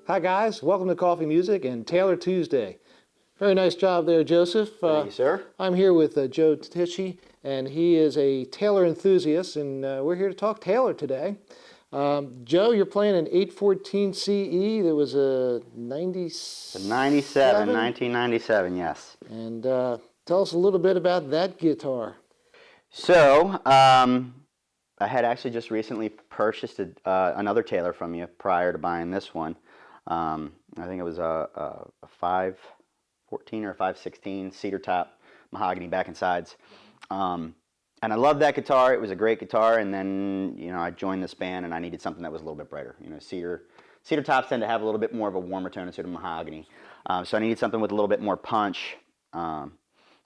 Hi guys, welcome to Coffee Music and Taylor Tuesday. Very nice job there, Joseph. Thank you, sir. I'm here with Joe Tichy, and he is a Taylor enthusiast, and we're here to talk Taylor today. Joe, you're playing an 814 CE. That was a 97? 1997, yes. And tell us a little bit about that guitar. So, I had actually just recently purchased another Taylor from you prior to buying this one. I think it was a 514 or a 516 cedar top mahogany back and sides. And I loved that guitar. It was a great guitar. And then, I joined this band and I needed something that was a little bit brighter. Cedar tops tend to have a little bit more of a warmer tone instead of mahogany. So I needed something with a little bit more punch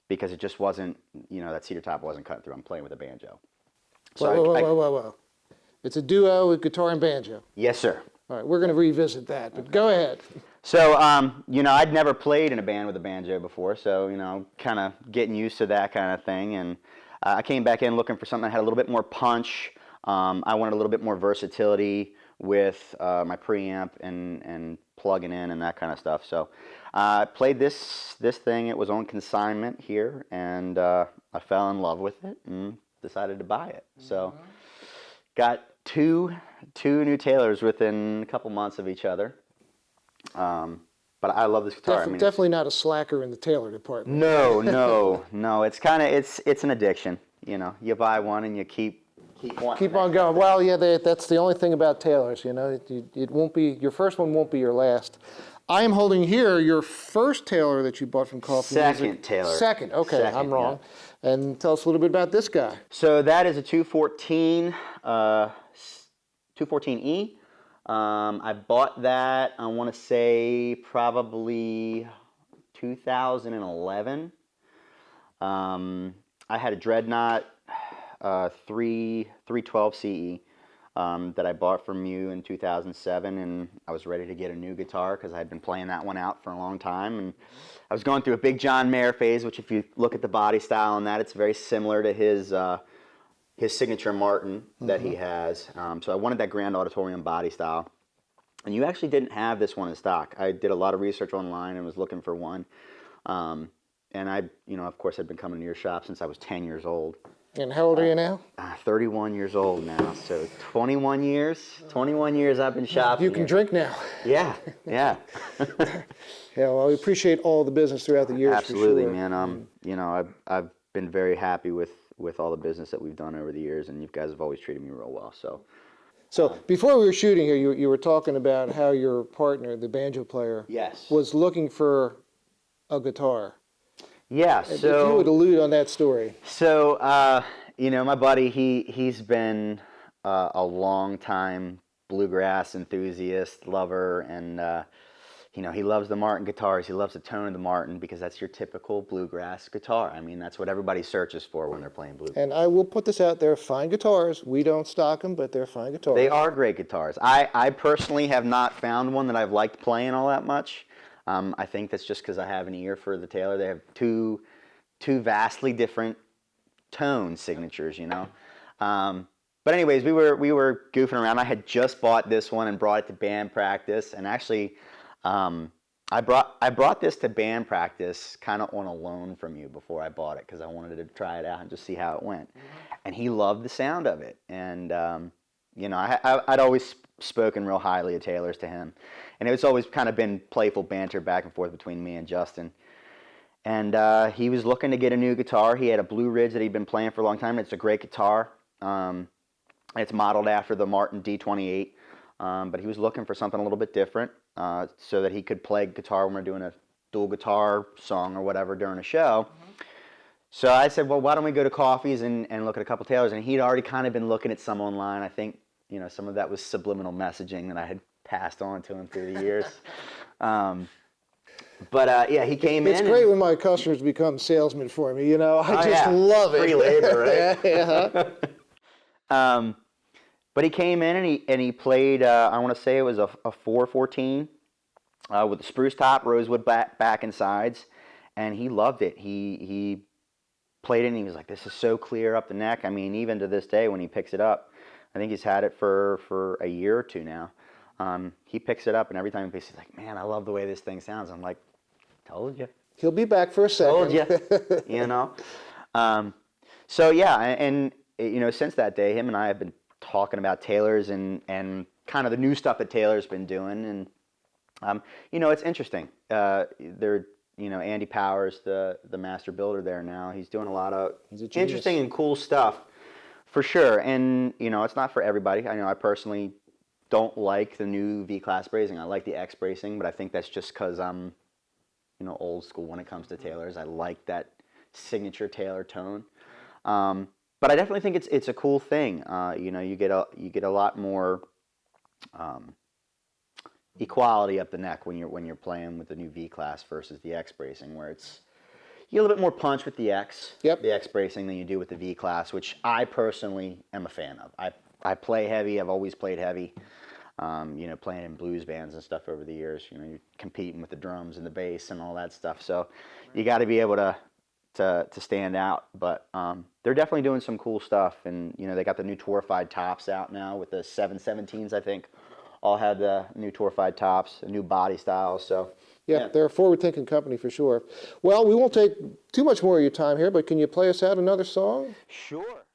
because it just wasn't, that cedar top wasn't cutting through. I'm playing with a banjo. So whoa. It's a duo with guitar and banjo. Yes, sir. All right, we're going to revisit that, but go ahead. So, I'd never played in a band with a banjo before, so, kind of getting used to that kind of thing. And I came back in looking for something that had a little bit more punch. I wanted a little bit more versatility with my preamp and plugging in and that kind of stuff. So I played this thing. It was on consignment here, and I fell in love with it and decided to buy it. So got two new Taylors within a couple months of each other. But I love this guitar. Definitely not a slacker in the Taylor department. No. It's kind of it's an addiction. You buy one and you keep on going. Well, yeah, that's the only thing about Taylors. It won't be your first one. Won't be your last. I am holding here your first Taylor that you bought from Coffee Music. Second Taylor. Second. Okay, Second, I'm wrong. Yeah. And tell us a little bit about this guy. So that is a 214, 214E. I bought that, I want to say, probably 2011. I had a Dreadnought 312 CE that I bought from you in 2007, and I was ready to get a new guitar because I had been playing that one out for a long time. And I was going through a big John Mayer phase, which if you look at the body style on that, it's very similar to his signature Martin that he has. So I wanted that Grand Auditorium body style. And you actually didn't have this one in stock. I did a lot of research online and was looking for one. And I, of course, had been coming to your shop since I was 10 years old. And how old are you now? 31 years old now. So 21 years I've been shopping. You can drink now. Yeah. Yeah, well, we appreciate all the business throughout the years. Absolutely, for sure. man. I've been very happy with all the business that we've done over the years, and you guys have always treated me real well. So before we were shooting here, you were talking about how your partner, the banjo player, Yes, was looking for a guitar. Yeah. So if you would allude on that story. So my buddy, he's been a long time bluegrass enthusiast, lover, and he loves the Martin guitars. He loves the tone of the Martin because that's your typical bluegrass guitar. I mean, that's what everybody searches for when they're playing bluegrass. And I will put this out there, fine guitars. We don't stock them, but they're fine guitars. They are great guitars. I personally have not found one that I've liked playing all that much. I think that's just because I have an ear for the Taylor. They have two vastly different tone signatures, But anyways, we were goofing around. I had just bought this one and brought it to band practice, and actually, I brought this to band practice kind of on a loan from you before I bought it because I wanted to try it out and just see how it went. And he loved the sound of it, and I'd always spoken real highly of Taylor's to him, and it's always kind of been playful banter back and forth between me and Justin. And he was looking to get a new guitar. He had a Blue Ridge that he'd been playing for a long time. It's a great guitar. It's modeled after the Martin D28, but he was looking for something a little bit different so that he could play guitar when we're doing a dual guitar song or whatever during a show. So I said, well, why don't we go to Coffee's and look at a couple Taylors? And he'd already kind of been looking at some online. I think some of that was subliminal messaging that I had passed on to him through the years. But he came in. It's great when my customers become salesmen for me. I just love it. Free labor, right? Yeah. But he came in and he played. I want to say it was a 414 with a spruce top, rosewood back and sides, and he loved it. He played it and he was like, "This is so clear up the neck." I mean, even to this day, when he picks it up, I think he's had it for a year or two now. he picks it up, and every time he picks it, he's like, man, I love the way this thing sounds. I'm like, told you. He'll be back for a second. Told you. You know? So yeah, and you know, since that day, him and I have been talking about Taylor's and kind of the new stuff that Taylor's been doing, and you know, it's interesting. They're, you know, Andy Powers, the master builder there now, he's doing a lot of interesting and cool stuff for sure. And you know, it's not for everybody. I know I personally don't like the new V-Class bracing. I like the X bracing, but I think that's just because I'm, you know, old school when it comes to Taylor's. I like that signature Taylor tone. But I definitely think it's a cool thing. You know, you get a lot more equality up the neck when you're playing with the new V-Class versus the X bracing, where it's you get a little bit more punch with the X, the X bracing, than you do with the V-Class, which I personally am a fan of. I play heavy. I've always played heavy. You know, playing in blues bands and stuff over the years. You know, you're competing with the drums and the bass and all that stuff. So you got to be able to stand out. But they're definitely doing some cool stuff. And you know, they got the new torrefied tops out now with the 717s. I think all had the new torrefied tops, a new body style. So yeah, they're a forward-thinking company for sure. Well, we won't take too much more of your time here, but can you play us out another song? Sure.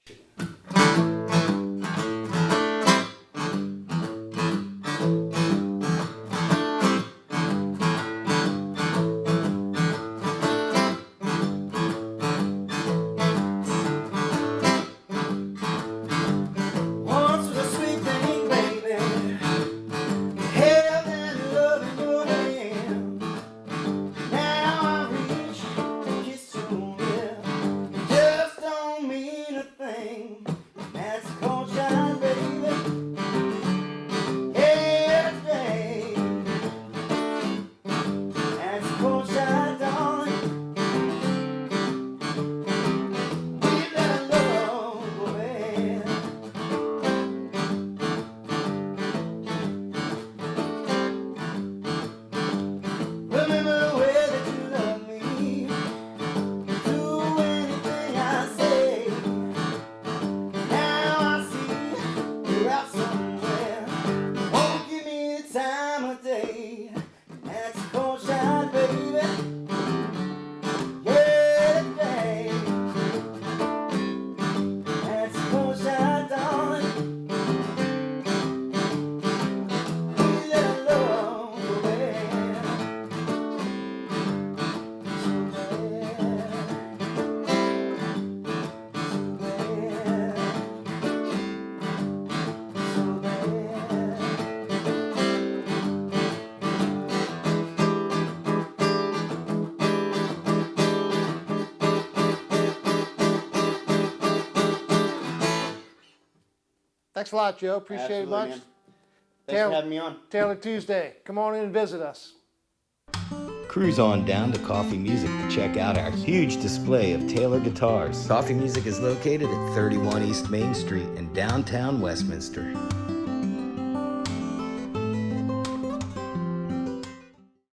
Thanks a lot, Joe. Appreciate it much. Man. Thanks for having me on. Taylor Tuesday. Come on in and visit us. Cruise on down to Coffee Music to check out our huge display of Taylor guitars. Coffee Music is located at 31 East Main Street in downtown Westminster.